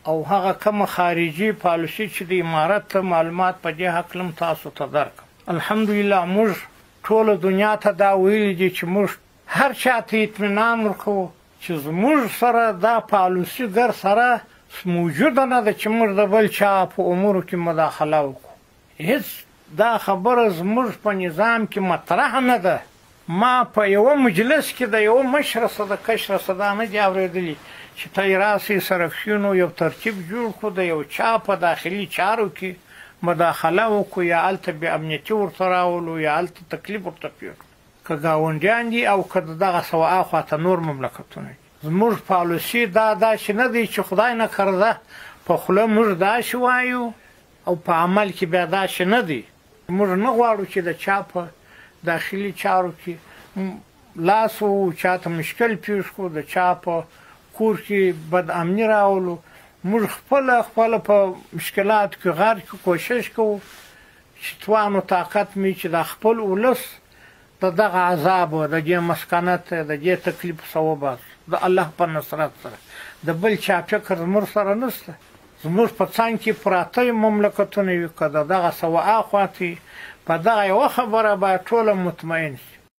او هغه کومه خارجي پالیسي چې د امارت معلومات په دې هکله تاسو ته درکړم. الحمدلله موږ ټوله دنیا ته دا ویلي دي چې موږ هر چا ته اطمینان ورکوو چې زموږ سره دا پالیسي ګر سره موجوده نه ده چې موږ د بل چا په امورو کې مداخله وکړو. هیڅ دا خبره زموږ په نظام کې مطرح نه ده. ما په یوه مجلس کې د یوه مشره څه د کشره څه دا نه دي اورېدلي چې ته یې راسئ سرکښینو یو ترتیب جوړ کړو د یو چا په داخلي چارو کې مداخله وکړو یا هلته بې امنیتي ورته راولو یا هلته تکلیف ورته پېښ کړو. که ګاونډیان دي او که د دغه سوه خواته نور مملکتونه دي. زموږ پالیسي دا داسې نه دی چې خدای نه کرده په خوله موږ داسې وایو او په عمل کې بیا داسې نه دی. موږ نه غواړو چې د چا په داخلي چارو کې لاس و چاته مشکل پیښ کړو د چا په کور کې بد امني راولو. موږ خپله په مشکلاتو کې غار کې کوشش کوو چې توان و طاقت مې چې د خپل ولس د دغه عذاب و د دې مسکنت د دې تکلیف څه وباسو د الله په نصرت سره. د بل چا فکر زموږ سره نشته. زموږ په څنګ کې پراته مملکتونه وي که د دغه سوه خواته په دغه یوه خبره باید ټوله مطمئن شي